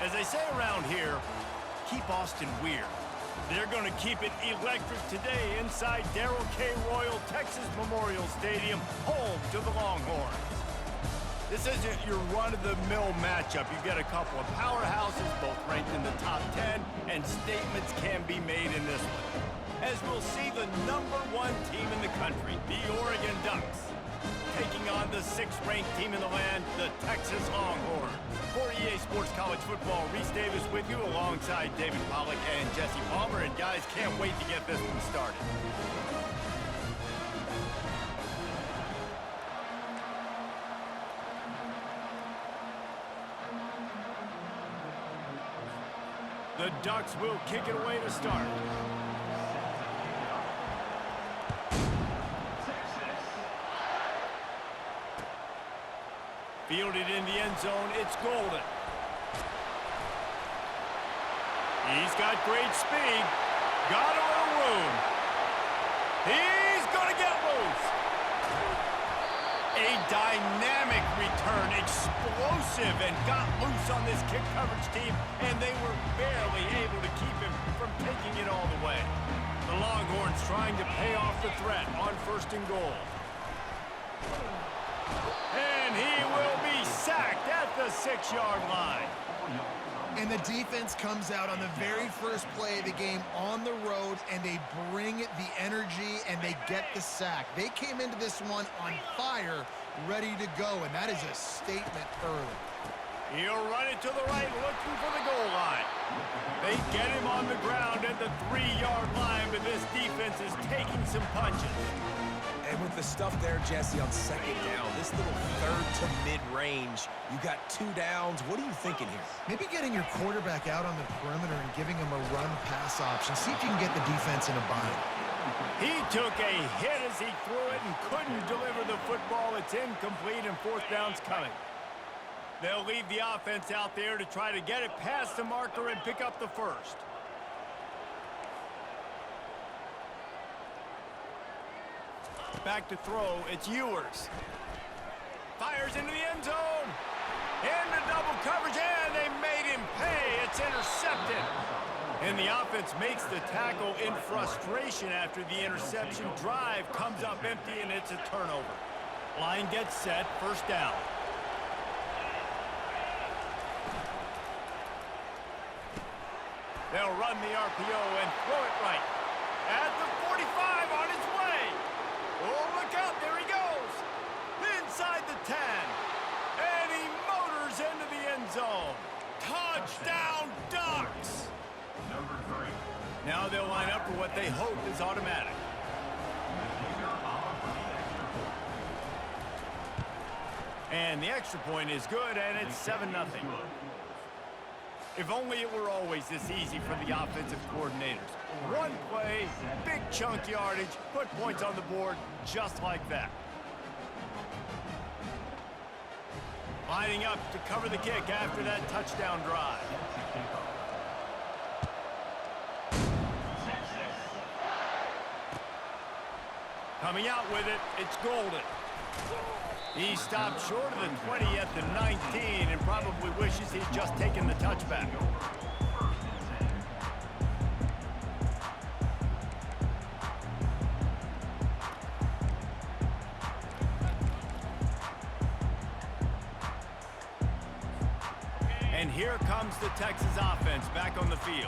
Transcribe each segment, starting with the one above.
As they say around here, keep Austin weird. They're going to keep it electric today inside Darrell K. Royal Texas Memorial Stadium, home to the Longhorns. This isn't your run-of-the-mill matchup. You get a couple of powerhouses, both ranked in the top 10, and statements can be made in this one. As we'll see the #1 team in the country, the Oregon Ducks, taking on the 6th-ranked team in the land, the Texas Longhorns. For EA Sports College Football, Reese Davis with you alongside David Pollack and Jesse Palmer. And guys, can't wait to get this one started. The Ducks will kick it away to start. Fielded in the end zone, it's Golden. He's got great speed. Got a little room. He's going to get loose. A dynamic return, explosive, and got loose on this kick coverage team, and they were barely able to keep him from taking it all the way. The Longhorns trying to pay off the threat on 1st and goal. And he will be sacked at the 6-yard line. And the defense comes out on the very first play of the game on the road, and they bring the energy, and they get the sack. They came into this one on fire, ready to go, and that is a statement early. He'll run it to the right, looking for the goal line. They get him on the ground at the 3-yard line, but this defense is taking some punches. And with the stuff there, Jesse, on 2nd down, this little 3rd to mid-range, you got 2 downs. What are you thinking here? Maybe getting your quarterback out on the perimeter and giving him a run-pass option. See if you can get the defense in a bind. He took a hit as he threw it and couldn't deliver the football. It's incomplete, and 4th down's coming. They'll leave the offense out there to try to get it past the marker and pick up the 1st. Back to throw, it's Ewers. Fires into the end zone. Into double coverage, and they made him pay. It's intercepted. And the offense makes the tackle in frustration after the interception. Drive comes up empty, and it's a turnover. Line gets set, 1st down. They'll run the RPO and throw it right. At the 45 on its way. Oh, look out, there he goes. Inside the 10. And he motors into the end zone. Touchdown, Ducks. Now they'll line up for what they hope is automatic. And the extra point is good, and it's 7-0. If only it were always this easy for the offensive coordinators. One play, big chunk yardage, put points on the board just like that. Lining up to cover the kick after that touchdown drive. Coming out with it, it's Golden. He stopped short of the 20 at the 19 and probably wishes he'd just taken the touchback. And here comes the Texas offense back on the field.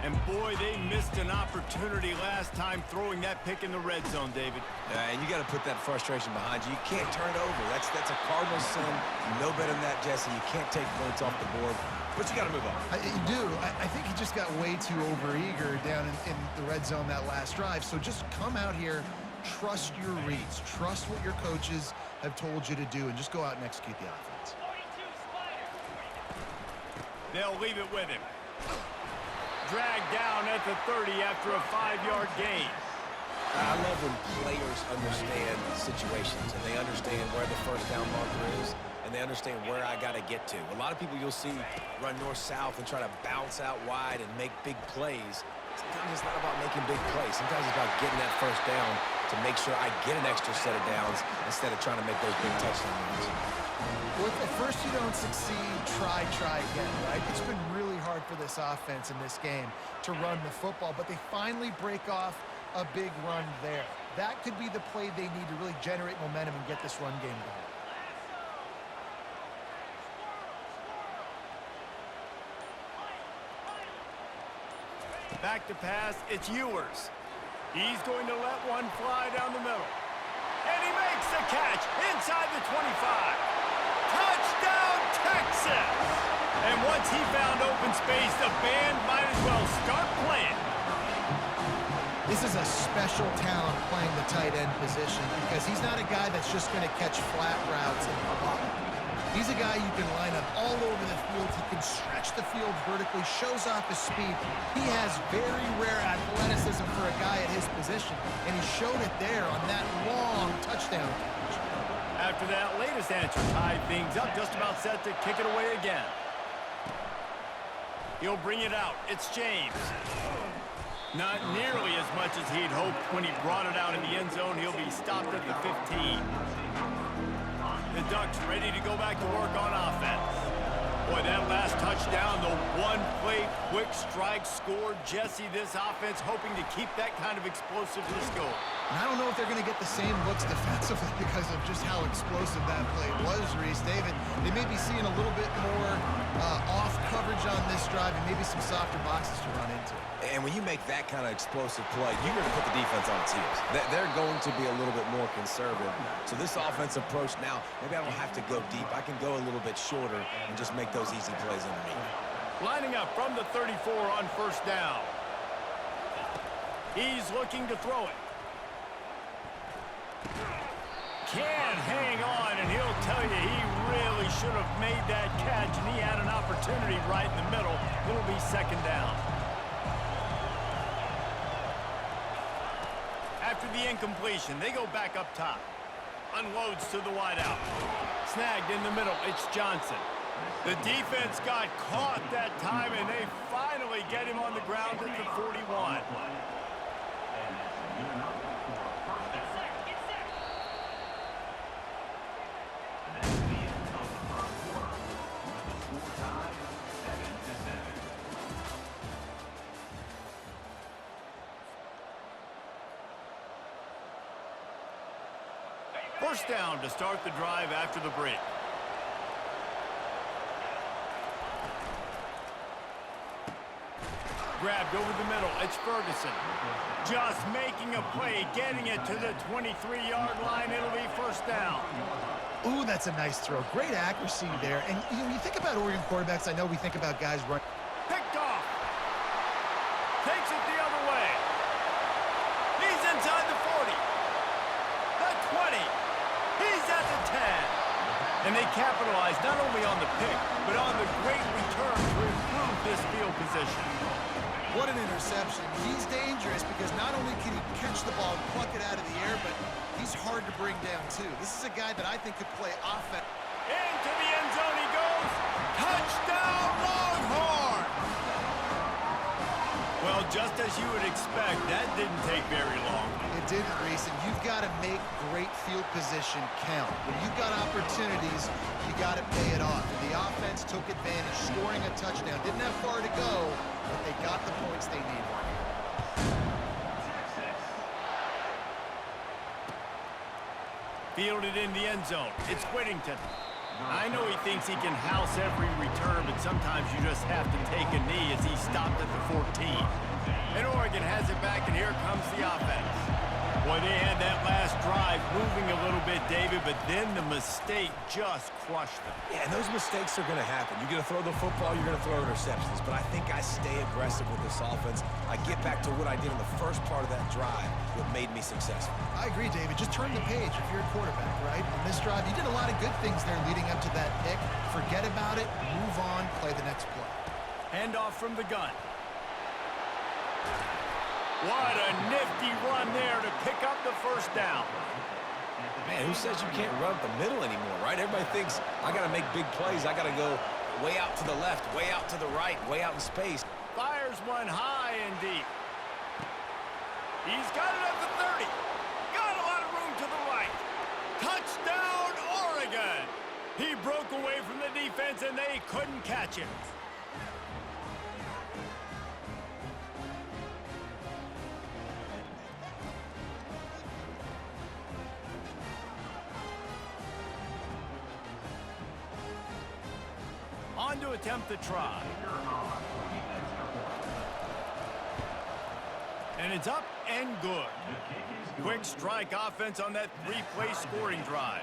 And boy, they missed an opportunity last time throwing that pick in the red zone, David. And you got to put that frustration behind you. You can't turn it over. That's a cardinal sin. You know better than that, Jesse. You can't take points off the board, but you got to move on. You do. I think he just got way too overeager down in the red zone that last drive. So just come out here, trust your reads, trust what your coaches have told you to do, and just go out and execute the offense. They'll leave it with him. Dragged down at the 30 after a 5-yard gain. I love when players understand situations, and they understand where the 1st down marker is, and they understand where I got to get to. A lot of people you'll see run north-south and try to bounce out wide and make big plays. Sometimes it's not about making big plays. Sometimes it's about getting that 1st down to to make sure I get an extra set of downs instead of trying to make those big touchdown runs. Well, if at first you don't succeed, try again, right? It's been really hard for this offense in this game to run the football, but they finally break off a big run there. That could be the play they need to really generate momentum and get this run game going. Back to pass, it's Ewers. He's going to let one fly down the middle. And he makes the catch inside the 25. Touchdown, Texas! And once he found open space, the band might as well start playing. This is a special talent playing the tight end position because he's not a guy that's just going to catch flat routes and block. He's a guy you can line up all over the field. He can stretch the field vertically, shows off his speed. He has very rare athleticism for a guy at his position, and he showed it there on that long touchdown catch. After that latest answer tied things up, just about set to kick it away again. He'll bring it out. It's James. Not nearly as much as he'd hoped when he brought it out in the end zone. He'll be stopped at the 15. The Ducks ready to go back to work on offense. Boy, that last touchdown, the one-play quick strike scored. Jesse, this offense hoping to keep that kind of explosiveness going. And I don't know if they're going to get the same looks defensively because of just how explosive that play was, Reese. David, they may be seeing a little bit more off coverage on this drive and maybe some softer boxes to run into. And when you make that kind of explosive play, you're going to put the defense on its heels. They're going to be a little bit more conservative. So this offense approach now, maybe I don't have to go deep. I can go a little bit shorter and just make those easy plays underneath. Lining up from the 34 on first down. He's looking to throw it. Can't hang on, and he'll tell you he really should have made that catch, and he had an opportunity right in the middle. It'll be second down. After the incompletion, they go back up top. Unloads to the wideout. Snagged in the middle, it's Johnson. The defense got caught that time, and they finally get him on the ground at the 41. First down to start the drive after the break. Grabbed over the middle. It's Ferguson. Just making a play, getting it to the 23-yard line. It'll be first down. Ooh, that's a nice throw. Great accuracy there. And you think about Oregon quarterbacks, I know we think about guys running. Picked off. Takes it the other way. He's inside the 40. The 20. He's at the 10. And they capitalize not only on the pick, but on the great return to improve this field position. What an interception. He's dangerous because not only can he catch the ball and pluck it out of the air, but he's hard to bring down, too. This is a guy that I think could play offense. Into the end zone he goes. Touchdown, Longhorns! Well, just as you would expect, that didn't take very long. It didn't, Reese, and you've got to make great field position count. When you've got opportunities, you got to pay it off. And the offense took advantage, scoring a touchdown. Didn't have far to go, but they got the points they needed. Fielded in the end zone. It's Whittington. I know he thinks he can house every return, but sometimes you just have to take a knee as he stopped at the 14. And Oregon has it back, and here comes the offense. Boy, they had that last drive moving a little bit, David, but then the mistake just crushed them. Yeah, and those mistakes are going to happen. You're going to throw the football, you're going to throw interceptions, but I think I stay aggressive with this offense. I get back to what I did in the first part of that drive, what made me successful. I agree, David. Just turn the page if you're a quarterback, right? On this drive, you did a lot of good things there leading up to that pick. Forget about it, move on, play the next play. Handoff from the gun. What a nifty run there to pick up the first down. Man, who says you can't run up the middle anymore, right? Everybody thinks I got to make big plays. I got to go way out to the left, way out to the right, way out in space. Fires one high and deep. He's got it at the 30. Got He broke away from the defense, and they couldn't catch him. On to attempt the try. And it's up and good. Quick strike offense on that three-play scoring drive.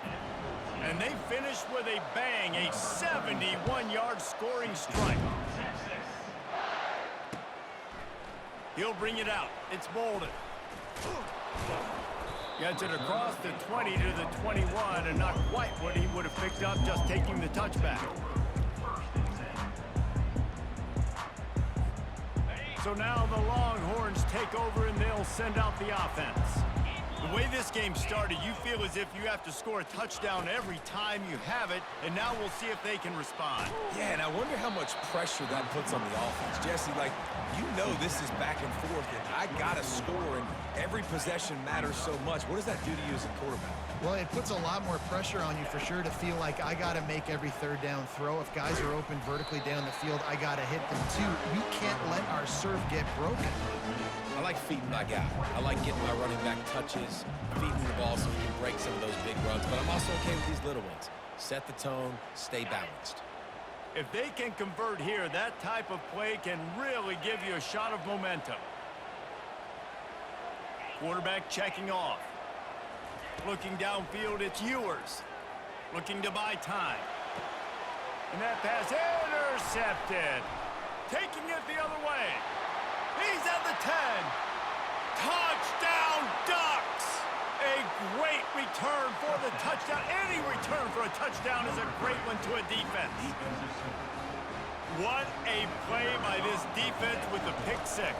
And they finished with a bang, a 71-yard scoring strike. He'll bring it out. It's Bolden. Gets it across the 20 to the 21, and not quite what he would have picked up just taking the touchback. So now the Longhorns take over, and they'll send out the offense. The way this game started, you feel as if you have to score a touchdown every time you have it, and now we'll see if they can respond. Yeah, and I wonder how much pressure that puts on the offense. Jesse, like, you know this is back and forth, and I got to score, and every possession matters so much. What does that do to you as a quarterback? Well, it puts a lot more pressure on you for sure to feel like I got to make every third down throw. If guys are open vertically down the field, I got to hit them too. We can't let our serve get broken. I like feeding my guy. I like getting my running back touches, feeding the ball so we can break some of those big runs. But I'm also okay with these little ones. Set the tone, stay balanced. If they can convert here, that type of play can really give you a shot of momentum. Quarterback checking off. Looking downfield, it's Ewers. Looking to buy time. And that pass intercepted. Taking it the other way. He's at the 10. Touchdown, Ducks! A great return for the touchdown. Any return for a touchdown is a great one to a defense. What a play by this defense with the pick six.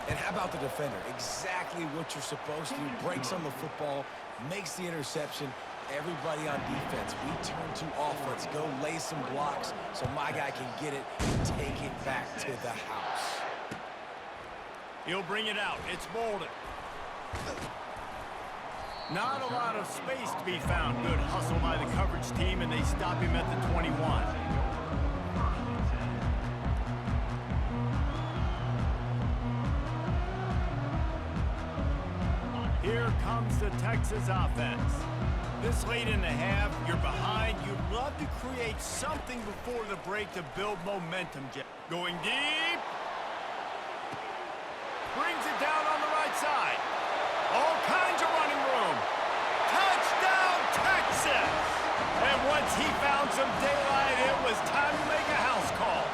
And how about the defender? Exactly what you're supposed to. Breaks on the football, makes the interception. Everybody on defense, we turn to offense. Go lay some blocks so my guy can get it and take it back to the house. He'll bring it out. It's Bolden. Not a lot of space to be found. Good hustle by the coverage team, and they stop him at the 21. Here comes the Texas offense. This late in the half, you're behind. You'd love to create something before the break to build momentum. Going deep. Brings it down on the right side. All kinds of running room. Touchdown, Texas! And once he found some daylight, it was time to make a house call.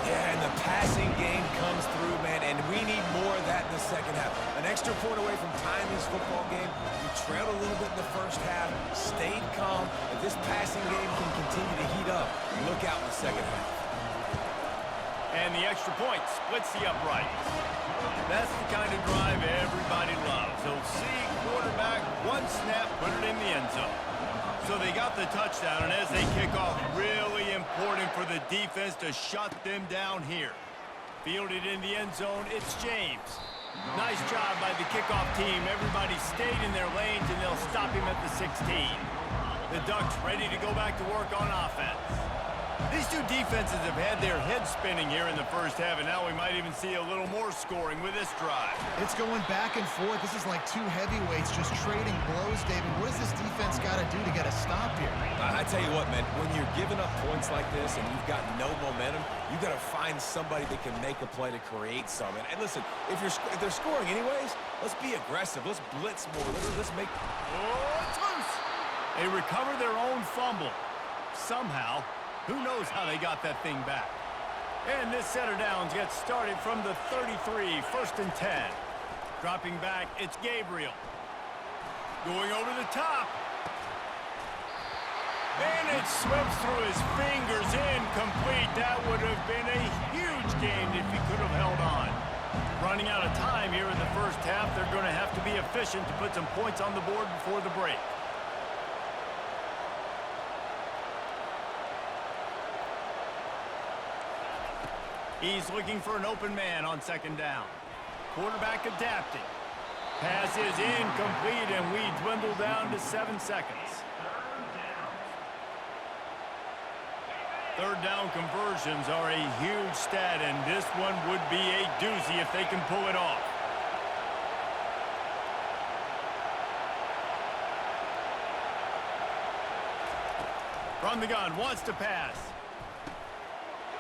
Yeah, and the passing game comes through, man, and we need more of that in the second half. An extra point away from tying this football game. You trailed a little bit in the first half, stayed calm. If this passing game can continue to heat up, look out in the second half. And the extra point splits the uprights. That's the kind of drive everybody loves. They'll see quarterback, one snap, put it in the end zone. So they got the touchdown, and as they kick off, really important for the defense to shut them down here. Fielded in the end zone, it's James. Nice job by the kickoff team. Everybody stayed in their lanes, and they'll stop him at the 16. The Ducks ready to go back to work on offense. These two defenses have had their heads spinning here in the first half, and now we might even see a little more scoring with this drive. It's going back and forth. This is like two heavyweights just trading blows, David. What does this defense got to do to get a stop here? I tell you what, man, when you're giving up points like this and you've got no momentum, you got to find somebody that can make a play to create some. And listen, if they're scoring anyways, let's be aggressive. Let's blitz more. Let's make... Oh, it's loose. They recover their own fumble. Somehow. Who knows how they got that thing back? And this set of downs gets started from the 33, 1st and 10. Dropping back, it's Gabriel. Going over the top. And it slips through his fingers, incomplete. That would have been a huge gain if he could have held on. Running out of time here in the first half, they're going to have to be efficient to put some points on the board before the break. He's looking for an open man on second down. Quarterback adapting. Pass is incomplete, and we dwindle down to 7 seconds. Third down conversions are a huge stat, and this one would be a doozy if they can pull it off. From the gun, wants to pass.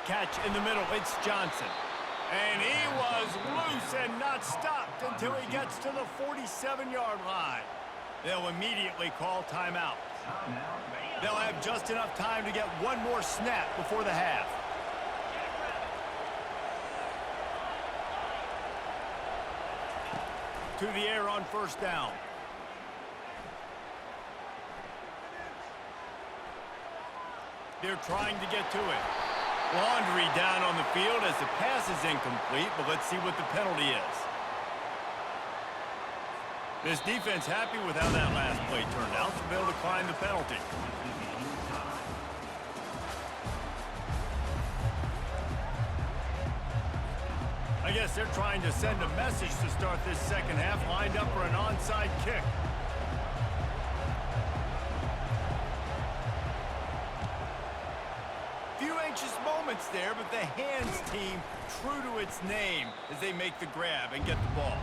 Catch in the middle, it's Johnson. And he was loose and not stopped until he gets to the 47-yard line. They'll immediately call timeout. They'll have just enough time to get one more snap before the half. To the air on first down. They're trying to get to it. Laundry down on the field as the pass is incomplete, but let's see what the penalty is. This defense happy with how that last play turned out, so they'll decline the penalty. I guess they're trying to send a message to start this second half, lined up for an onside kick. Few anxious moments there, but the hands team true to its name as they make the grab and get the ball.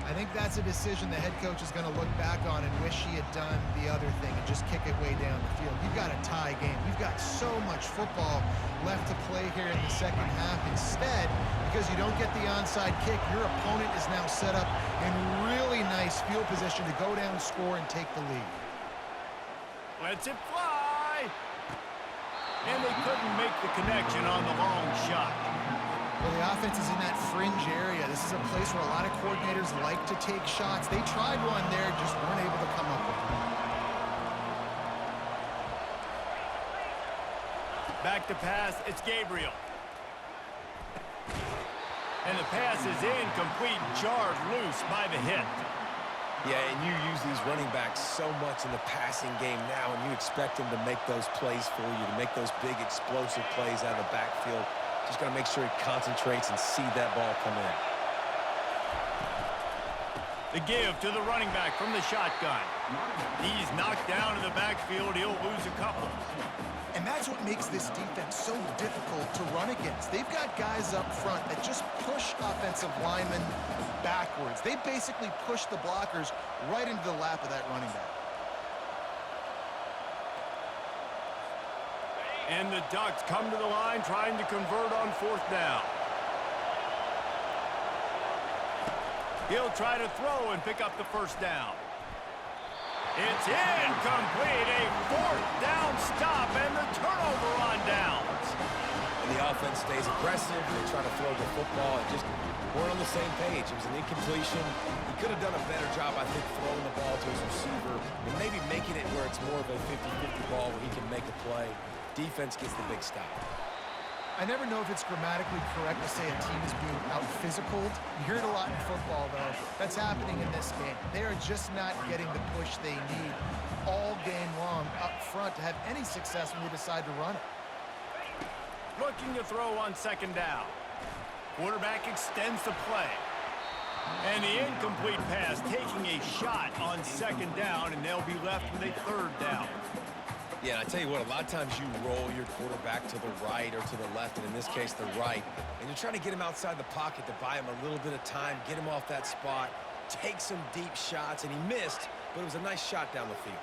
I think that's a decision the head coach is going to look back on and wish he had done the other thing and just kick it way down the field. You've got a tie game. You've got so much football left to play here in the second half. Instead, because you don't get the onside kick, your opponent is now set up in really nice field position to go down, score, and take the lead. Lets it fly. And they couldn't make the connection on the long shot. Well, the offense is in that fringe area. This is a place where a lot of coordinators like to take shots. They tried one there, just weren't able to come up with it. Back to pass, it's Gabriel. And the pass is incomplete, jarred loose by the hit. Yeah, and you use these running backs so much in the passing game now, and you expect them to make those plays for you, to make those big explosive plays out of the backfield. Just got to make sure he concentrates and see that ball come in. The give to the running back from the shotgun. He's knocked down in the backfield. He'll lose a couple. And that's what makes this defense so difficult to run against. They've got guys up front that just push offensive linemen backwards. They basically push the blockers right into the lap of that running back. And the Ducks come to the line trying to convert on fourth down. He'll try to throw and pick up the first down. It's incomplete. A fourth down stop and the turnover on downs. And the offense stays aggressive. They try to throw the football and just weren't on the same page. It was an incompletion. He could have done a better job, I think, throwing the ball to his receiver and maybe making it where it's more of a 50-50 ball where he can make a play. Defense gets the big stop. I never know if it's grammatically correct to say a team is being out-physicaled. You hear it a lot in football, though. That's happening in this game. They are just not getting the push they need all game long up front to have any success when they decide to run it. Looking to throw on second down. Quarterback extends the play. And the incomplete pass taking a shot on second down, and they'll be left with a third down. Yeah, I tell you what, a lot of times you roll your quarterback to the right or to the left, and in this case, the right, and you're trying to get him outside the pocket to buy him a little bit of time, get him off that spot, take some deep shots, and he missed, but it was a nice shot down the field.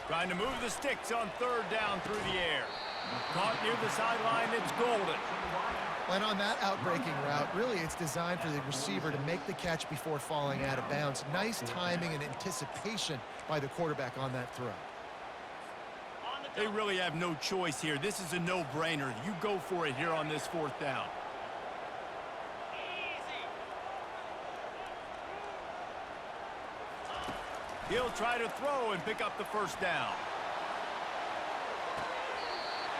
Trying to move the sticks on third down through the air. Caught near the sideline, it's Golden. And on that outbreaking route, really it's designed for the receiver to make the catch before falling out of bounds. Nice timing and anticipation by the quarterback on that throw. They really have no choice here. This is a no-brainer. You go for it here on this fourth down. He'll try to throw and pick up the first down.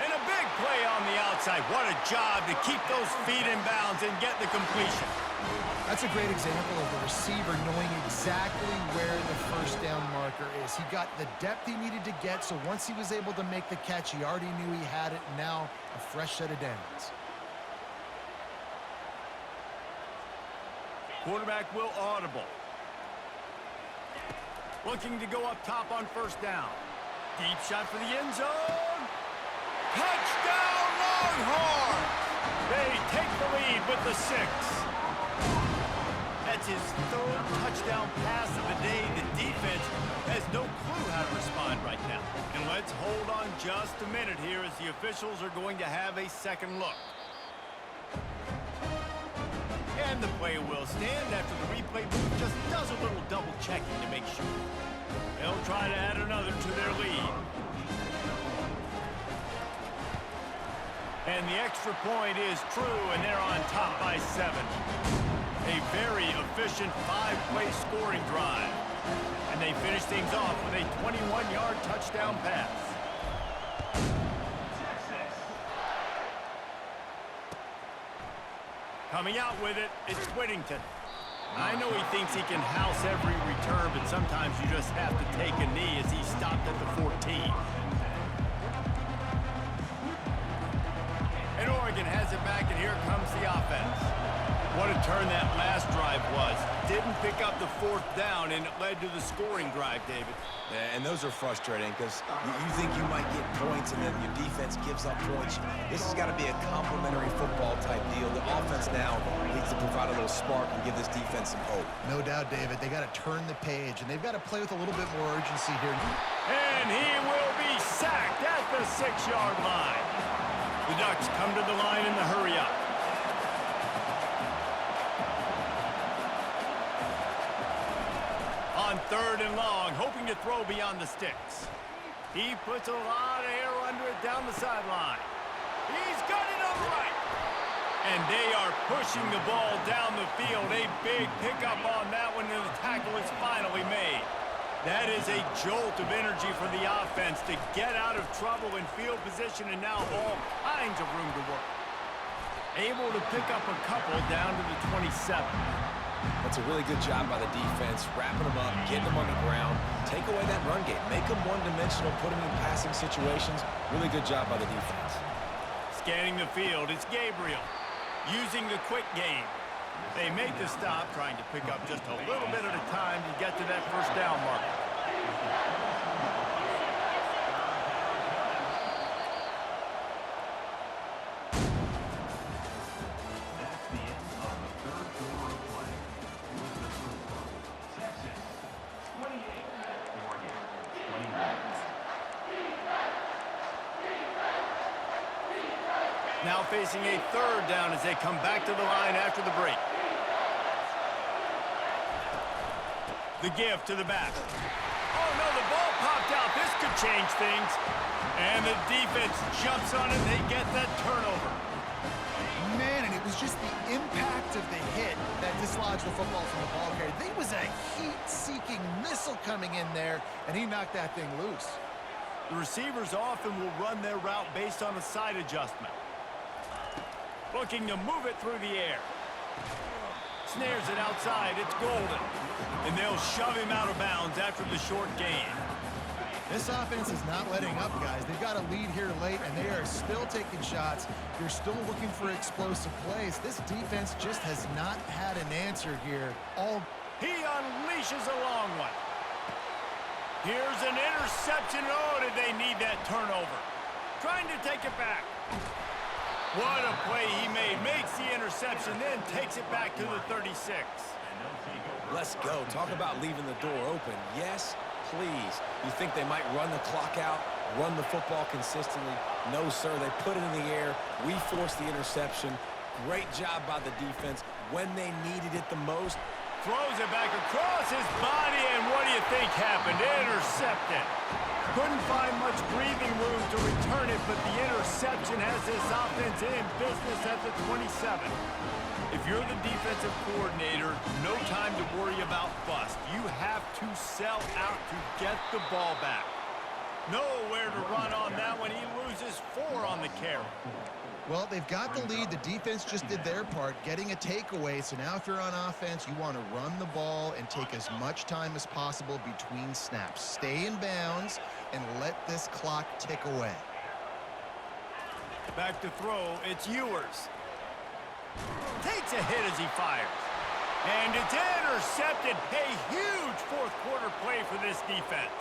And a big play on the outside. What a job to keep those feet in bounds and get the completion. That's a great example of the receiver knowing exactly where the first down marker is. He got the depth he needed to get, so once he was able to make the catch, he already knew he had it, and now a fresh set of downs. Quarterback will audible. Looking to go up top on first down. Deep shot for the end zone. Touchdown Longhorns! They take the lead with the 6. That's his 3rd touchdown pass of the day. The defense has no clue how to respond right now. And let's hold on just a minute here as the officials are going to have a second look. And the play will stand after the replay booth just does a little double checking to make sure. They'll try to add another to their lead. And the extra point is true, and they're on top by 7. A very efficient 5-play scoring drive. And they finish things off with a 21-yard touchdown pass. Coming out with it, it's Whittington. I know he thinks he can house every return, but sometimes you just have to take a knee as he stopped at the 14. And Oregon has it back, and here comes the offense. What a turn that last drive was. Didn't pick up the 4th down, and it led to the scoring drive, David. Yeah, and those are frustrating because you think you might get points and then your defense gives up points. This has got to be a complementary football type deal. The offense now needs to provide a little spark and give this defense some hope. No doubt, David. They got to turn the page, and they've got to play with a little bit more urgency here. And he will be sacked at the 6-yard line. The Ducks come to the line in the hurry-up. On 3rd and long, hoping to throw beyond the sticks. He puts a lot of air under it down the sideline. He's got it upright. And they are pushing the ball down the field. A big pickup on that one, and the tackle is finally made. That is a jolt of energy for the offense to get out of trouble in field position and now all kinds of room to work. Able to pick up a couple down to the 27. That's a really good job by the defense, wrapping them up, getting them on the ground, take away that run game, make them one-dimensional, put them in passing situations. Really good job by the defense. Scanning the field, it's Gabriel using the quick game. They make the stop, trying to pick up just a little bit at a time to get to that 1st down marker. Now facing a 3rd down as they come back to the line after the break. The give to the back. Oh, no, the ball popped out. This could change things. And the defense jumps on it. They get that turnover. Man, and it was just the impact of the hit that dislodged the football from the ball carrier. There was a heat-seeking missile coming in there, and he knocked that thing loose. The receivers often will run their route based on a side adjustment. Looking to move it through the air. Snares it outside. It's Golden. And they'll shove him out of bounds after the short gain. This offense is not letting up, guys. They've got a lead here late, and they are still taking shots. They're still looking for explosive plays. This defense just has not had an answer here. He unleashes a long one. Here's an interception. Oh, did they need that turnover? Trying to take it back. What a play he made. Makes the interception, then takes it back to the 36. Let's go. Talk about leaving the door open. Yes, please. You think they might run the clock out, run the football consistently? No, sir. They put it in the air. We forced the interception. Great job by the defense when they needed it the most. Throws it back across his body, and what do you think happened? Intercepted. Couldn't find much breathing room to return it, but the interception has this offense in business at the 27. If you're the defensive coordinator, no time to worry about bust. You have to sell out to get the ball back. Nowhere to run on that one. He loses 4 on the carry. Well, they've got the lead. The defense just did their part, getting a takeaway. So now if you're on offense, you want to run the ball and take as much time as possible between snaps. Stay in bounds and let this clock tick away. Back to throw, it's Ewers. Takes a hit as he fires. And it's intercepted. A huge fourth quarter play for this defense.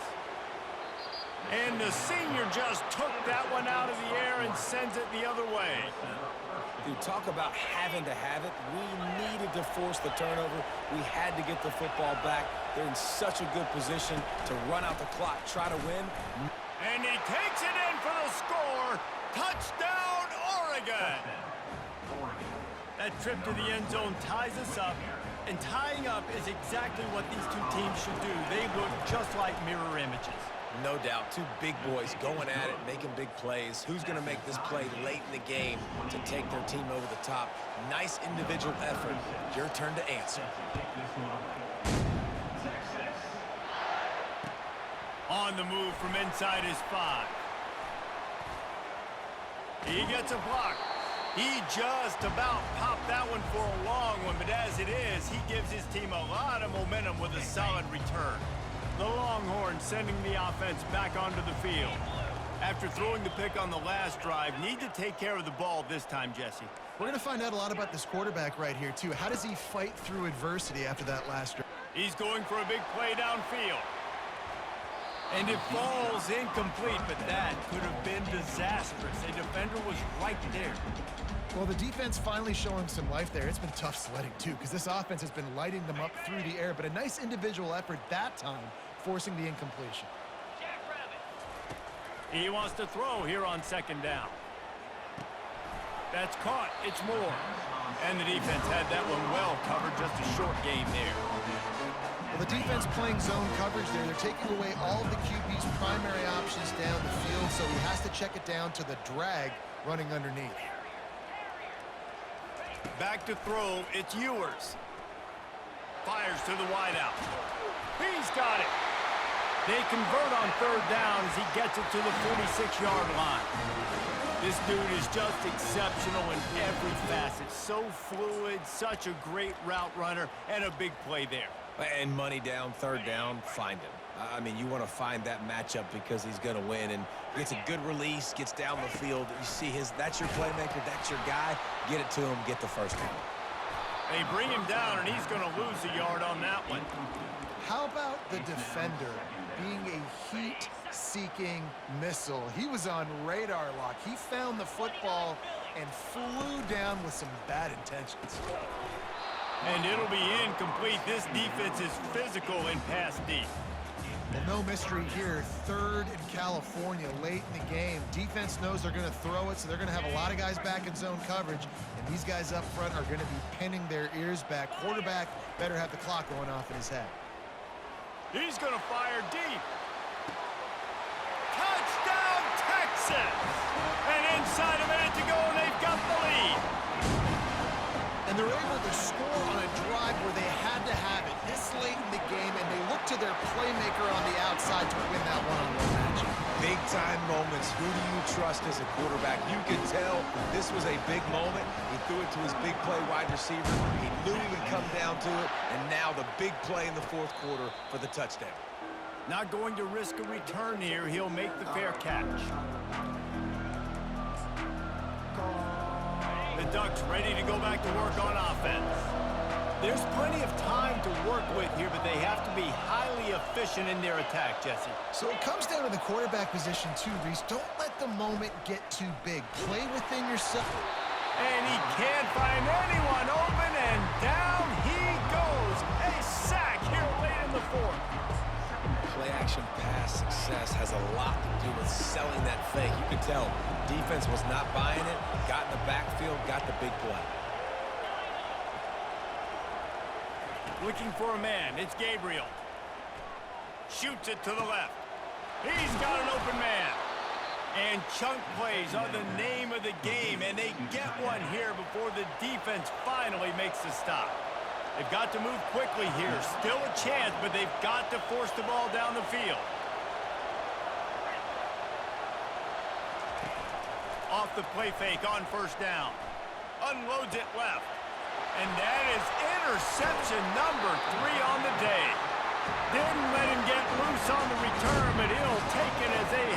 And the senior just took that one out of the air and sends it the other way. Dude, talk about having to have it. We needed to force the turnover. We had to get the football back. They're in such a good position to run out the clock, try to win. And he takes it in for the score. Touchdown, Oregon! That trip to the end zone ties us up. And tying up is exactly what these two teams should do. They look just like mirror images. No doubt, two big boys going at it, making big plays. Who's going to make this play late in the game to take their team over the top? Nice individual effort. Your turn to answer. On the move from inside his 5. He gets a block. He just about popped that one for a long one, but as it is, he gives his team a lot of momentum with a solid return. The Longhorns sending the offense back onto the field. After throwing the pick on the last drive, need to take care of the ball this time, Jesse. We're going to find out a lot about this quarterback right here, too. How does he fight through adversity after that last drive? He's going for a big play downfield. And it falls incomplete, but that could have been disastrous. A defender was right there. Well, the defense finally showing some life there. It's been tough sledding, too, because this offense has been lighting them up through the air, but a nice individual effort that time, forcing the incompletion. He wants to throw here on second down. That's caught. It's Moore. And the defense had that one well covered. Just a short game there. Well, the defense playing zone coverage there. They're taking away all of the QB's primary options down the field, so he has to check it down to the drag running underneath. Back to throw. It's Ewers. Fires to the wideout. He's got it. They convert on third down as he gets it to the 46-yard line. This dude is just exceptional in every facet. So fluid, such a great route runner, and a big play there. And money down, third down, find him. I mean, you want to find that matchup because he's going to win. And gets a good release, gets down the field. You see that's your playmaker, that's your guy. Get it to him, get the first down. They bring him down, and he's going to lose a yard on that one. How about the defender being a heat-seeking missile? He was on radar lock. He found the football and flew down with some bad intentions. And it'll be incomplete. This defense is physical in pass deep. Well, no mystery here. Third in California late in the game. Defense knows they're going to throw it, so they're going to have a lot of guys back in zone coverage. And these guys up front are going to be pinning their ears back. Quarterback better have the clock going off in his head. He's going to fire deep. Touchdown, Texas! And inside a minute to go, and they've got the lead. And they're able to score on a drive where they had to have it this late in the game, and they look to their playmaker on the outside to win that one-on-one matchup. Big-time moments. Who do you trust as a quarterback? You could tell this was a big moment. He threw it to his big play wide receiver. He knew he would come down to it, and now the big play in the fourth quarter for the touchdown. Not going to risk a return here. He'll make the fair catch. The Ducks ready to go back to work on offense. There's plenty of time to work with here, but they have to be highly efficient in their attack, Jesse. So it comes down to the quarterback position too, Reese. Don't let the moment get too big. Play within yourself. And he can't find anyone open, and down he goes. A sack here late in the fourth. Play-action pass success has a lot to do with selling that fake. You could tell defense was not buying it, got in the backfield, got the big play. Looking for a man. It's Gabriel. Shoots it to the left. He's got an open man. And chunk plays are the name of the game, and they get one here before the defense finally makes the stop. They've got to move quickly here. Still a chance, but they've got to force the ball down the field. Off the play fake on first down. Unloads it left. And that is interception number 3 on the day. Didn't let him get loose on the return, but he'll take it as a